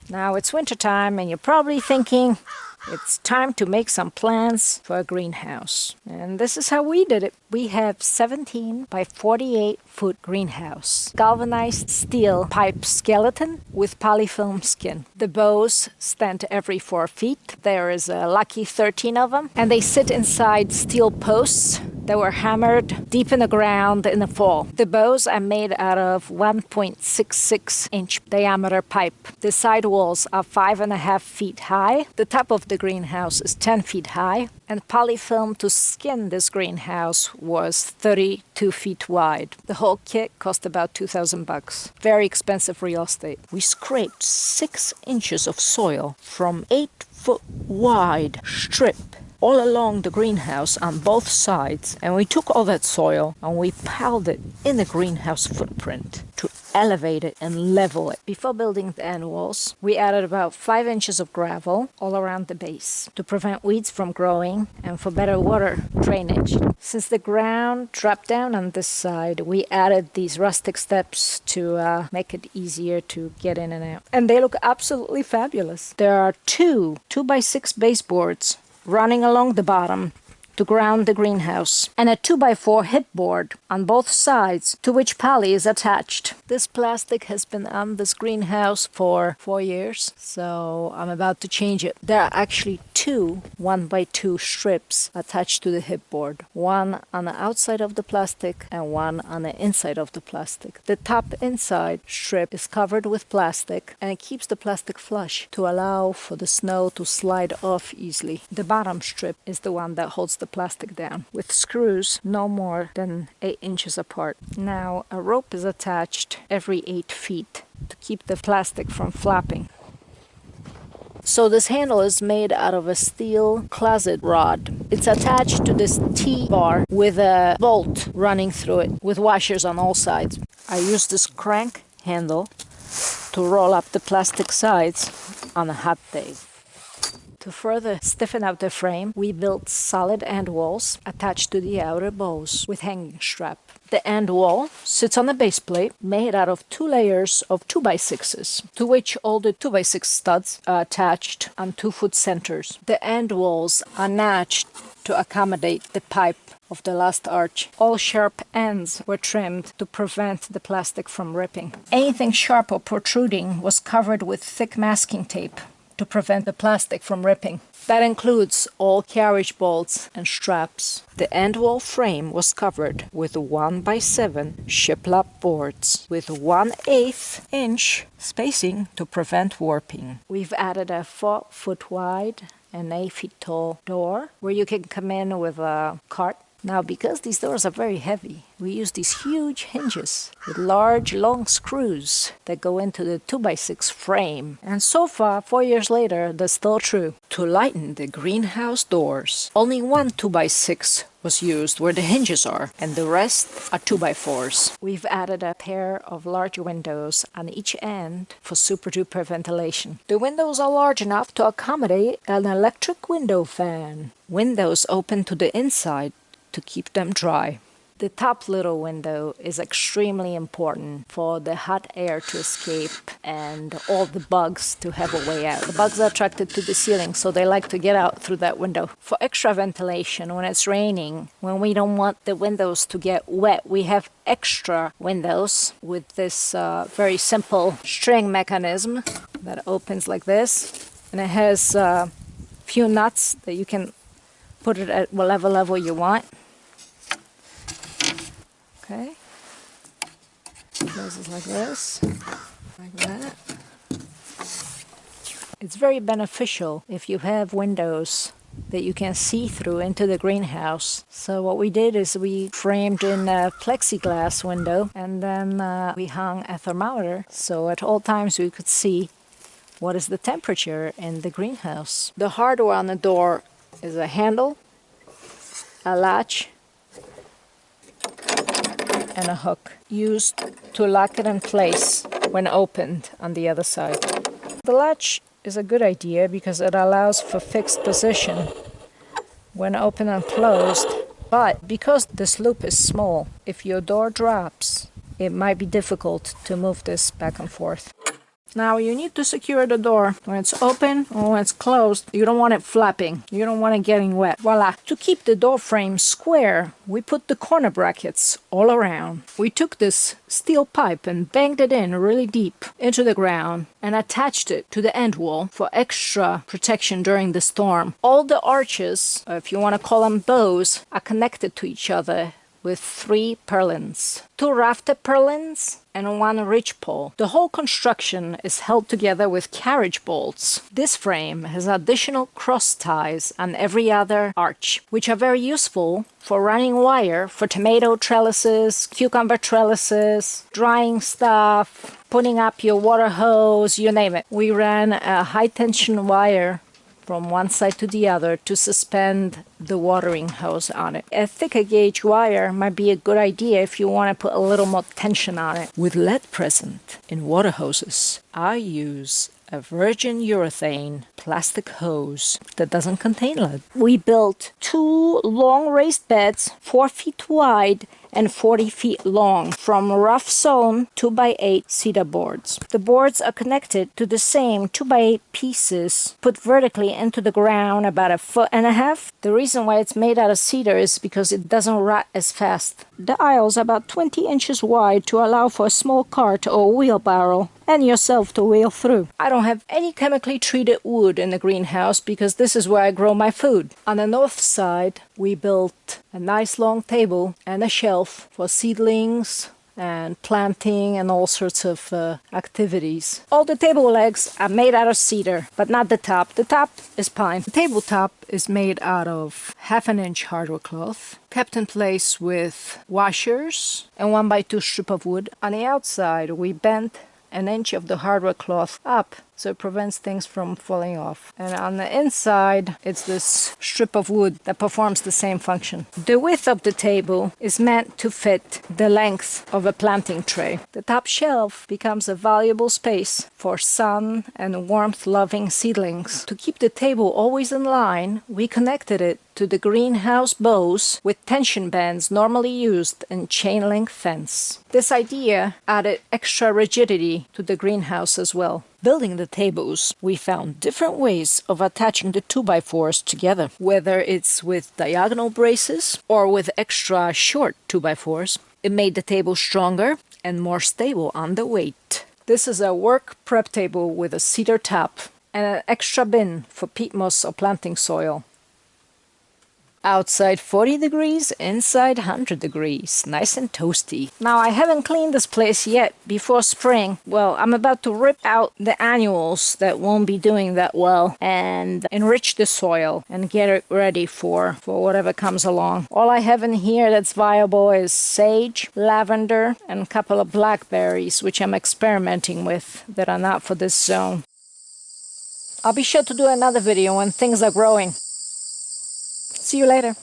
Now it's wintertime and you're probably thinking it's time to make some plans for a greenhouse. And this is how we did it. We have 17 by 48 foot greenhouse. Galvanized steel pipe skeleton with polyfilm skin. The bows stand every 4 feet. There is a lucky 13 of them. And they sit inside steel posts that were hammered deep in the ground in the fall. The bows are made out of 1.66 inch diameter pipe. The side walls are 5.5 feet high. The top of the greenhouse is 10 feet high. And polyfilm to skin this greenhouse was 32 feet wide. The whole kit cost about $2,000. Very expensive real estate. We scraped 6 inches of soil from 8-foot wide strip all along the greenhouse on both sides, and we took all that soil and we piled it in the greenhouse footprint to elevate it and level it. Before building the end walls, we added about 5 inches of gravel all around the base to prevent weeds from growing and for better water drainage. Since the ground dropped down on this side, we added these rustic steps to make it easier to get in and out. And they look absolutely fabulous. There are two 2x6 baseboards running along the bottom to ground the greenhouse, and a 2x4 hip board on both sides to which poly is attached. This plastic has been on this greenhouse for 4 years, so I'm about to change it. There are actually two 1x2 strips attached to the hip board, one on the outside of the plastic and one on the inside of the plastic. The top inside strip is covered with plastic, and it keeps the plastic flush to allow for the snow to slide off easily. The bottom strip is the one that holds the plastic down, with screws no more than 8 inches apart. Now a rope is attached every 8 feet to keep the plastic from flapping. So this handle is made out of a steel closet rod. It's attached to this T-bar with a bolt running through it with washers on all sides. I use this crank handle to roll up the plastic sides on a hot day. To further stiffen up the frame, we built solid end walls attached to the outer bows with hanging strap. The end wall sits on a base plate made out of 2 layers of 2x6s, to which all the 2x6 studs are attached on 2-foot centers. The end walls are notched to accommodate the pipe of the last arch. All sharp ends were trimmed to prevent the plastic from ripping. Anything sharp or protruding was covered with thick masking tape to prevent the plastic from ripping. That includes all carriage bolts and straps. The end wall frame was covered with 1x7 shiplap boards with 1/8 inch spacing to prevent warping. We've added a 4-foot wide and 8 feet tall door where you can come in with a cart. Now, because these doors are very heavy, we use these huge hinges with large, long screws that go into the 2x6 frame. And so far, 4 years later, that's still true. To lighten the greenhouse doors, only one 2x6 was used where the hinges are, and the rest are 2x4s. We've added a pair of large windows on each end for super-duper ventilation. The windows are large enough to accommodate an electric window fan. Windows open to the inside to keep them dry. The top little window is extremely important for the hot air to escape and all the bugs to have a way out. The bugs are attracted to the ceiling, so they like to get out through that window. For extra ventilation, when it's raining, when we don't want the windows to get wet, we have extra windows with this very simple string mechanism that opens like this. And it has a few nuts that you can put it at whatever level you want. Okay, closes like this, like that. It's very beneficial if you have windows that you can see through into the greenhouse. So what we did is we framed in a plexiglass window, and then we hung a thermometer, so at all times we could see what is the temperature in the greenhouse. The hardware on the door is a handle, a latch, and a hook used to lock it in place when opened on the other side. The latch is a good idea because it allows for fixed position when open and closed, but because this loop is small, if your door drops, it might be difficult to move this back and forth. Now you need to secure the door when it's open or when it's closed. You don't want it flapping. You don't want it getting wet. Voila. To keep the door frame square, we put the corner brackets all around. We took this steel pipe and banged it in really deep into the ground and attached it to the end wall for extra protection during the storm. All the arches, if you want to call them bows, are connected to each other with 3 purlins, 2 rafter purlins and 1 ridge pole. The whole construction is held together with carriage bolts. This frame has additional cross ties on every other arch, which are very useful for running wire for tomato trellises, cucumber trellises, drying stuff, putting up your water hose, you name it. We ran a high tension wire from one side to the other to suspend the watering hose on it. A thicker gauge wire might be a good idea if you want to put a little more tension on it. With lead present in water hoses, I use a virgin urethane plastic hose that doesn't contain lead. We built 2 long raised beds, 4 feet wide and 40 feet long, from rough sawn 2x8 cedar boards. The boards are connected to the same 2x8 pieces put vertically into the ground about 1.5 feet. The reason why it's made out of cedar is because it doesn't rot as fast. The aisles are about 20 inches wide to allow for a small cart or wheelbarrow and yourself to wheel through. I don't have any chemically treated wood in the greenhouse because this is where I grow my food. On the north side, we built a nice long table and a shelf for seedlings and planting and all sorts of activities. All the table legs are made out of cedar, but not the top. The top is pine. The tabletop is made out of 1/2 inch hardwood cloth, kept in place with washers and 1x2 strip of wood. On the outside, we bent 1 inch of the hardwood cloth up so it prevents things from falling off. And on the inside, it's this strip of wood that performs the same function. The width of the table is meant to fit the length of a planting tray. The top shelf becomes a valuable space for sun and warmth-loving seedlings. To keep the table always in line, we connected it to the greenhouse bows with tension bands normally used in chain link fence. This idea added extra rigidity to the greenhouse as well. Building the tables, we found different ways of attaching the 2x4s together, whether it's with diagonal braces or with extra short 2x4s. It made the table stronger and more stable on the weight. This is a work prep table with a cedar top and an extra bin for peat moss or planting soil. Outside 40 degrees, inside 100 degrees. Nice and toasty. Now, I haven't cleaned this place yet before spring. Well, I'm about to rip out the annuals that won't be doing that well and enrich the soil and get it ready for whatever comes along. All I have in here that's viable is sage, lavender, and a couple of blackberries, which I'm experimenting with that are not for this zone. I'll be sure to do another video when things are growing. See you later.